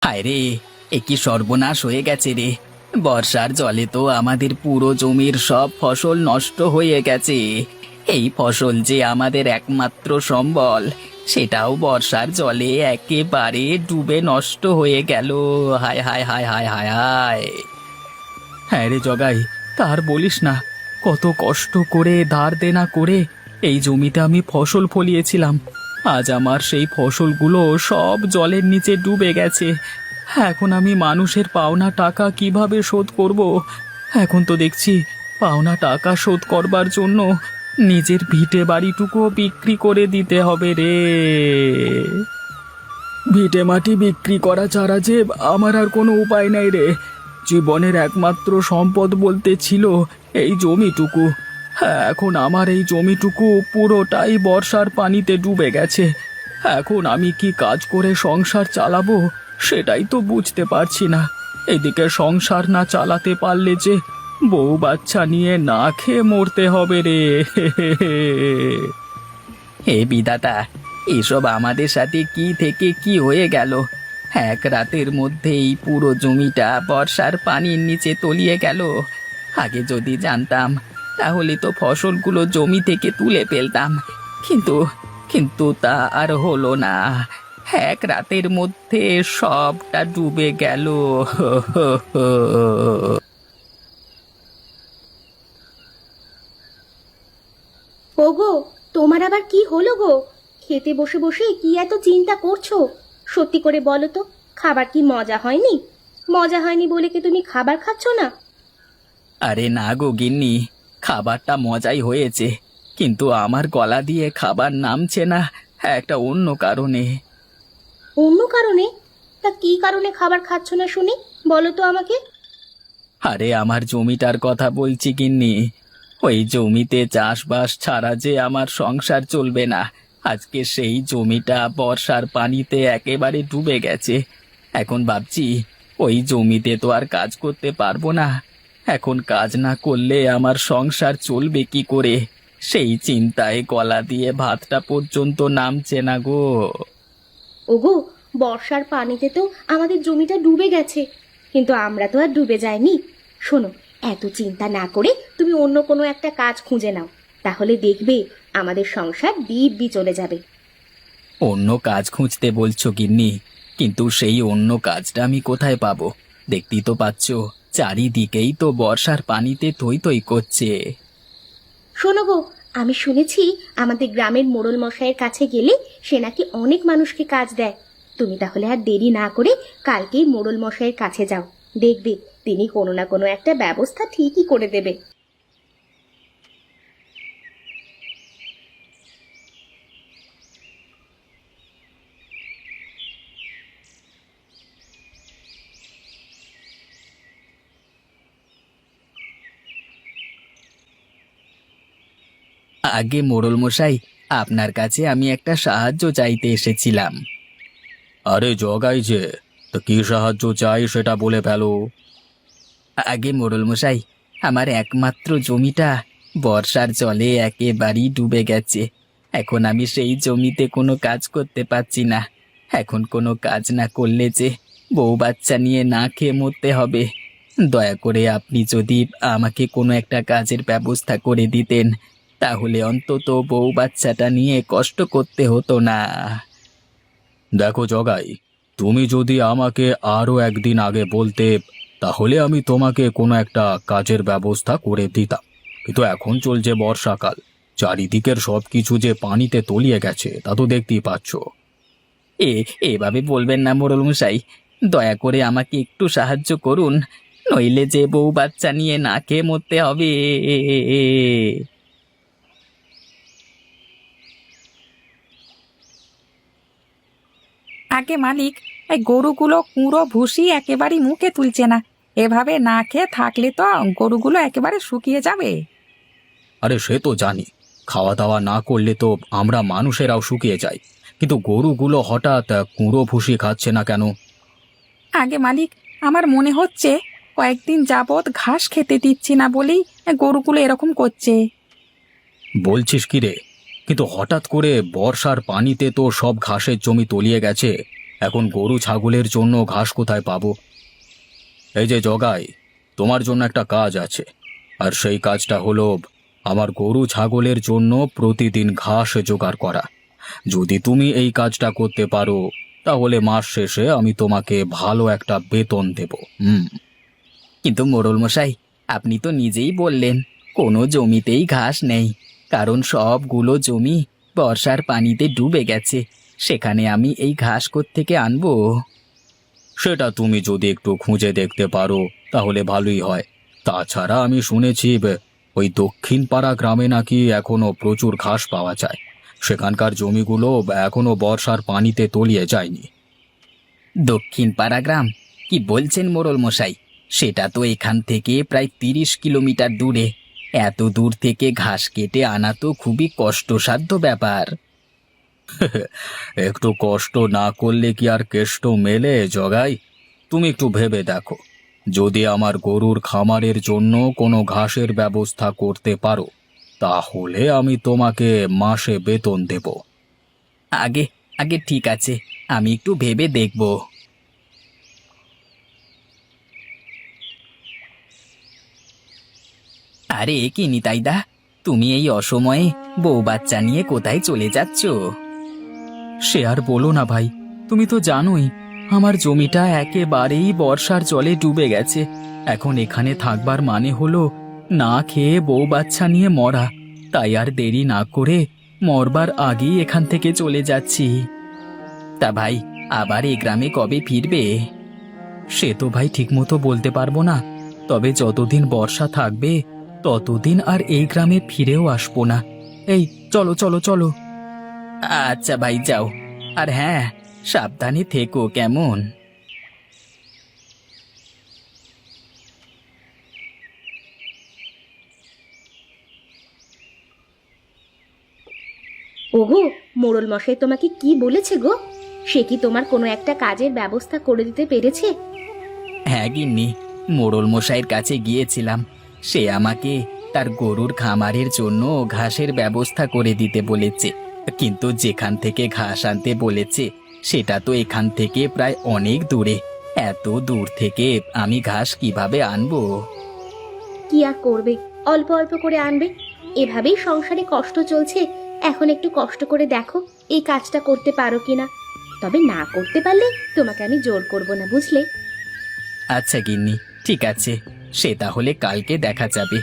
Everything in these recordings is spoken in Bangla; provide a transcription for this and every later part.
হায় রে, এ কি সর্বনাশ হয়ে গেছে রে! বর্ষার জলে তো আমাদের পুরো জমির সব ফসল নষ্ট হয়ে গেছে। এই ফসল যে আমাদের একমাত্র সম্বল, সেটাও বর্ষার জলে একেবারে ডুবে নষ্ট হয়ে গেল। হায় হায় হায় হায় হায় হায়! হ্যাঁ রে জগাই, তার বলিস না। কত কষ্ট করে ধার দেনা করে এই জমিতে আমি ফসল ফলিয়েছিলাম। আজ আমার সেই ফসলগুলো সব জলের নিচে ডুবে গেছে। এখন আমি মানুষের পাওনা টাকা কিভাবে শোধ করব? এখন তো দেখছি পাওনা টাকা শোধ করবার জন্য নিজের ভিটে বাড়িটুকুও বিক্রি করে দিতে হবে রে। ভিটে মাটি বিক্রি করা ছাড়া যে আমার আর কোনো উপায় নেই রে। জীবনের একমাত্র সম্পদ বলতে ছিল এই জমিটুকু। হ্যাঁ, এখন আমার এই জমিটুকু পুরোটাই বর্ষার পানিতে ডুবে গেছে। এখন আমি কি কাজ করে সংসার চালাবো সেটাই তো বুঝতে পারছি না। এদিকে সংসার না চালাতে পারলে যে বউ বাচ্চা নিয়ে না খেয়ে মরতে হবে রে। হে বিধাতা, এসব আমাদের সাথে কি থেকে কি হয়ে গেল! এক রাতের মধ্যেই পুরো জমিটা বর্ষার পানির নিচে তলিয়ে গেল। আগে যদি জানতাম তাহলে তো ফসলগুলো জমি থেকে তুলে ফেলতাম। কিন্তু কিন্তু তা আর হলো না। এক রাতের মধ্যে সবটা ডুবে গেল। ওগো, তোমার আবার কি হলো গো? খেতে বসে বসে কি এত চিন্তা করছো? সত্যি করে বলো তো, খাবার কি মজা হয়নি? মজা হয়নি বলে কি তুমি খাবার খাচ্ছ না? আরে না গো গিন্নি, খাবারটা মজাই হয়েছে, কিন্তু আমার গলা দিয়ে খাবার নামছে না একটা অন্য কারণে। অন্য কারণে? তা কি কারণে খাবার খাচ্ছ না শুনি, বলো তো আমাকে। আরে আমার জমিটার কথা বলছি গিন্নি। ওই জমিতে চাষবাস ছাড়া যে আমার সংসার চলবে না। আজকে সেই জমিটা বর্ষার পানিতে একেবারে ডুবে গেছে। এখন ভাবছি ওই জমিতে তো আর কাজ করতে পারবো না। এখন কাজ না করলে আমার সংসার চলবে কি করে? সেই চিন্তায় গলা দিয়ে ভাতটা পর্যন্ত নামছে না গো। ওগো, বর্ষার পানিতে তো আমাদের জমিটা ডুবে গেছে, কিন্তু আমরা তো আর ডুবে যাইনি। শোনো, এত চিন্তা না করে তুমি অন্য কোনো একটা কাজ খুঁজে নাও, তাহলে দেখবে আমাদের সংসার দিব্যি চলে যাবে। অন্য কাজ খুঁজতে বলছো গিন্নি, কিন্তু সেই অন্য কাজটা আমি কোথায় পাবো? দেখতেই তো পাচ্ছ, চারিদিকেই তো বর্ষার পানিতে থই থই করছে। শোনো গো, আমি শুনেছি আমাদের গ্রামের মোড়ল মশাইয়ের কাছে গেলে সে নাকি অনেক মানুষকে কাজ দেয়। তুমি তাহলে আর দেরি না করে কালকেই মোড়ল মশাইয়ের কাছে যাও, দেখবে তিনি কোনো না কোনো একটা ব্যবস্থা ঠিকই করে দেবে। আগে মোড়ল মশাই, আপনার কাছে আমি একটা সাহায্য চাইতে এসেছিলাম। আরে জগাই যে, তো কি সাহায্য চাই সেটা বলে ফেলো। আগে মোড়ল মশাই, আমার একমাত্র জমিটা বর্ষার জলে একেবারেই ডুবে গেছে। এখন আমি সেই জমিতে কোনো কাজ করতে পারছি না। এখন কোনো কাজ না করলে যে বউ বাচ্চা নিয়ে না খেয়ে মরতে হবে। দয়া করে আপনি যদি আমাকে কোনো একটা কাজের ব্যবস্থা করে দিতেন, তাহলে অন্তত বউ বাচ্চাটা নিয়ে কষ্ট করতে হতো না। দেখো জগাই, তুমি যদি আমাকে আরো একদিন আগে বলতে, তাহলে আমি তোমাকে কোনো একটা কাজের ব্যবস্থা করে দিতাম। কিন্তু এখন চলছে বর্ষাকাল, চারিদিকের সবকিছু যে পানিতে তলিয়ে গেছে তা তো দেখতেই পাচ্ছ। এভাবে বলবেন না মোড়ল মশাই, দয়া করে আমাকে একটু সাহায্য করুন, নইলে যে বউ বাচ্চা নিয়ে না খেয়ে মরতে হবে। আগে মালিক, এই গরুগুলো কুঁড়ো ভুসি একেবারেই মুখে তুলছে না। এভাবে না খেয়ে থাকলে তো গরুগুলো একেবারে শুকিয়ে যাবে। আরে সে তো জানি, খাওয়া দাওয়া না করলে তো আমরা মানুষেরাও শুকিয়ে যাই, কিন্তু গরুগুলো হঠাৎ কুঁড়ো ভুসি খাচ্ছে না কেন? আগে মালিক, আমার মনে হচ্ছে কয়েকদিন যাবৎ ঘাস খেতে দিচ্ছি না বলেই গরুগুলো এরকম করছে। বলছিস কি রে? কিন্তু হঠাৎ করে বর্ষার পানিতে তো সব ঘাসের জমি তলিয়ে গেছে। এখন গরু ছাগলের জন্য ঘাস কোথায় পাবো? এই যে জগাই, তোমার জন্য একটা কাজ আছে। আর সেই কাজটা হলো আমার গরু ছাগলের জন্য প্রতিদিন ঘাস জোগাড় করা। যদি তুমি এই কাজটা করতে পারো তাহলে মাস শেষে আমি তোমাকে ভালো একটা বেতন দেব। কিন্তু মোড়ল মশাই, আপনি তো নিজেই বললেন কোনো জমিতেই ঘাস নেই, কারণ সবগুলো জমি বর্ষার পানিতে ডুবে গেছে। সেখানে আমি এই ঘাস কোত্থেকে আনবো? সেটা তুমি যদি একটু খুঁজে দেখতে পারো তাহলে ভালোই হয়। তাছাড়া আমি শুনেছি ওই দক্ষিণ পাড়া গ্রামে নাকি এখনো প্রচুর ঘাস পাওয়া যায়। সেখানকার জমিগুলো এখনো বর্ষার পানিতে তলিয়ে যায়নি। দক্ষিণ পাড়া গ্রাম? কি বলছেন মোড়ল মশাই? সেটা তো এখান থেকে প্রায় 30 কিলোমিটার দূরে। এত দূর থেকে ঘাস কেটে আনা তো খুবই কষ্টসাধ্য ব্যাপার। একটু কষ্ট না করলে কি আর কেষ্ট মেলে জগাই? তুমি একটু ভেবে দেখো, যদি আমার গরুর খামারের জন্য কোনো ঘাসের ব্যবস্থা করতে পারো তাহলে আমি তোমাকে মাসে বেতন দেব। আগে আগে ঠিক আছে, আমি একটু ভেবে দেখব। আরে এ কি নিতাইদা, তুমি এই অসময়ে বউ বাচ্চা নিয়ে কোথায় চলে যাচ্ছ? সে আর বলো না ভাই, তুমি তো জানোই আমার জমিটা একেবারেই বর্ষার জলে ডুবে গেছে। এখন এখানে থাকবার মানে হলো না খেয়ে বউ বাচ্চা নিয়ে মরা। তাই আর দেরি না করে মরবার আগেই এখান থেকে চলে যাচ্ছি। তা ভাই, আবার এই গ্রামে কবে ফিরবে? সে তো ভাই ঠিকমতো বলতে পারবো না, তবে যতদিন বর্ষা থাকবে ততদিন আর এই গ্রামে ফিরেও আসবো না। এই চলো চলো চলো। আচ্ছা ভাই, যাও। আর হ্যাঁ, সাবধানে থেকো কেমন? ওগো, মোড়ল মশাই তোমাকে কি বলেছে গো? সে কি তোমার কোনো একটা কাজের ব্যবস্থা করে দিতে পেরেছে? হ্যাঁ গিন্নি, মোড়ল মশাইয়ের কাছে গিয়েছিলাম। সে আমাকে তার গরুর খামারের জন্য ঘাসের ব্যবস্থা করে দিতে বলেছে, কিন্তু যেখান থেকে ঘাস আনতে বলেছে সেটা তো এখান থেকে প্রায় অনেক দূরে। এত দূর থেকে আমি ঘাস কিভাবে আনবো? কি আর করবে, অল্প অল্প করে আনবে। এভাবেই সংসারে কষ্ট চলছে। এখন একটু কষ্ট করে দেখো এই কাজটা করতে পারো কিনা। তবে না করতে পারলে তোমাকে আমি জোর করব না, বুঝলে? আচ্ছা গিন্নি, ঠিক আছে, সে তাহলে কালকে দেখা যাবে।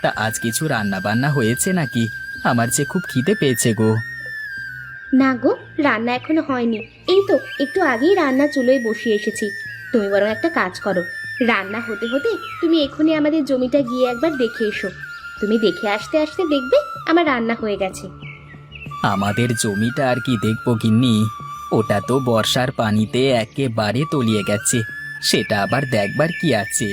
তা আজ কিছু রান্না বান্না হয়েছে নাকি? আমার যে খুব খিদে পেয়েছে গো। না গো, রান্না এখনো হয়নি। এই তো একটু আগেই রান্না চুলোয় বসিয়ে এসেছি। তুমি বরং একটা কাজ করো, রান্না হতে হতে তুমি এখনই আমাদের জমিটা গিয়ে একবার দেখে এসো। তুমি দেখে আসতে আসতে দেখবে আমার রান্না হয়ে গেছে। আমাদের জমিটা আর কি দেখবো গিন্নি? ওটা তো বর্ষার পানিতে একেবারে তলিয়ে গেছে। সেটা আবার দেখবার কি আছে?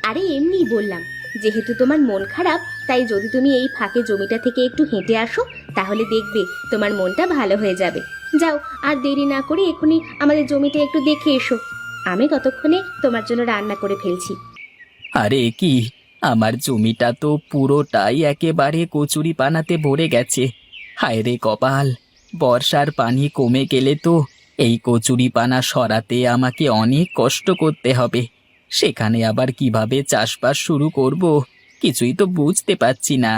আরে এমনিই বললাম, যেহেতু তোমার মন খারাপ, তাই যদি তুমি এই ফাঁকে জমিটা থেকে একটু হেঁটে আসো তাহলে দেখবে তোমার মনটা ভালো হয়ে যাবে। যাও, আর দেরি না করে এখনই আমাদের জমিটা একটু দেখে এসো। আমি ততক্ষণে তোমার জন্য রান্না করে ফেলছি। আরে কি, আমার জমিটা তো পুরোটাই একেবারে কচুরি পানাতে ভরে গেছে। হায় রে কপাল, বর্ষার পানি কমে গেলে তো এই কচুরি পানা সরাতে আমাকে অনেক কষ্ট করতে হবে। সেখানে আবার কিভাবে চাষবাস শুরু করব কিছুই তো বুঝতে পারছি না।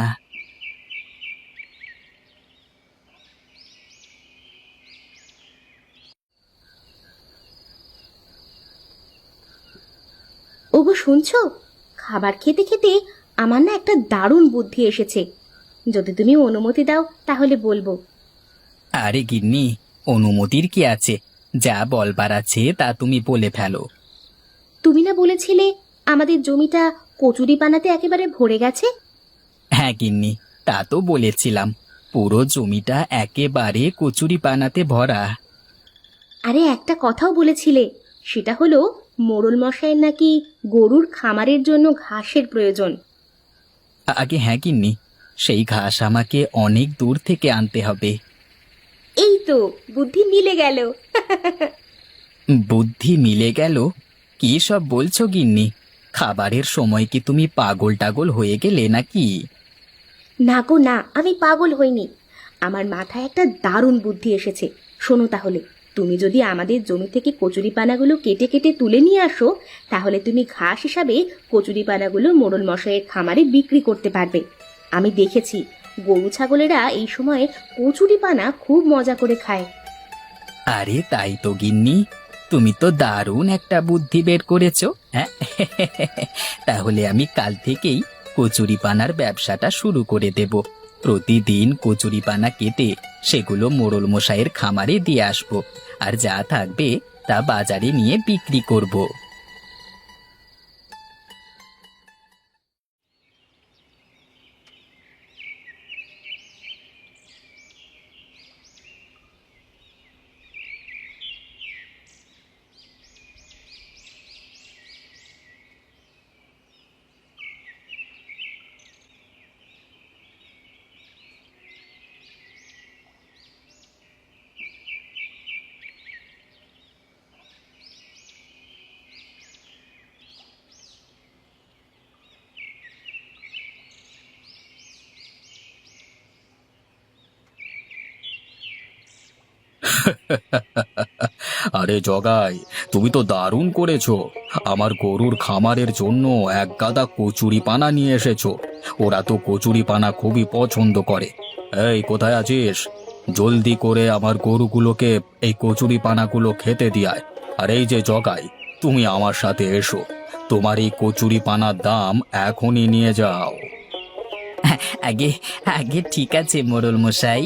ওগো শুনছো? খাবার খেতে খেতে আমার না একটা দারুণ বুদ্ধি এসেছে। যদি তুমি অনুমতি দাও তাহলে বলবো। আরে গিন্নি, অনুমতির কি আছে? যা বলবার আছে তা তুমি বলে ফেলো। তুমি না বলেছিলে আমাদের জমিটা কচুরি পানাতে একেবারে ভরে গেছে? হ্যাঁ গিন্নি, তা তো বলেছিলাম। পুরো জমিটা একেবারে কচুরি পানাতে ভরা। আরে একটা কথাও বলেছিলে, সেটা হলো মোড়ল মশাইয়ের নাকি গরুর খামারের জন্য ঘাসের প্রয়োজন। আগে হ্যাঁ গিন্নি, সেই ঘাস আমাকে অনেক দূর থেকে আনতে হবে। এই তো বুদ্ধি মিলে গেল। বুদ্ধি মিলে গেল? কি সব বলছো গিন্নি? খাবারের সময় কি তুমি পাগল টাগল হয়ে গেলে নাকি? না গো, না, আমি পাগল হইনি। আমার মাথায় একটা দারুণ বুদ্ধি এসেছে, শোনো তাহলে। তুমি যদি আমাদের জমি থেকে কচুরিপানাগুলো কেটে কেটে তুলে নিয়ে আসো, তাহলে তুমি ঘাস হিসাবে কচুরিপানাগুলো মোড়ল মশাইয়ের খামারে বিক্রি করতে পারবে। আমি দেখেছি গরু ছাগলেরা এই সময়ে কচুরিপানা খুব মজা করে খায়। আরে তাই তো গিন্নি, তুমি তো দারুণ একটা বুদ্ধি বের করেছো। হ্যাঁ, তাহলে আমি কাল থেকেই কচুরিপানার ব্যবসাটা শুরু করে দেব। প্রতিদিন কচুরিপানা কেটে সেগুলো মোড়ল মশাইয়ের খামারে দিয়ে আসবো, আর যা থাকবে তা বাজারে নিয়ে বিক্রি করব। আরে জগাই, তুমি তো দারুণ করেছো। আমার গরুর খামারের জন্য এক গাদা কচুরি পানা নিয়ে এসেছো। ওরা তো কচুরি পানা খুবই পছন্দ করে। এই কোথায় আছিস? জলদি করে আমার গরুগুলোকে এই কচুরি পানাগুলো খেতে দিয়ায়। আর এই যে জগাই, তুমি আমার সাথে এসো। তোমার এই কচুরি পানার দাম এখনই নিয়ে যাও। আগে আগে ঠিক আছে মোড়ল মশাই।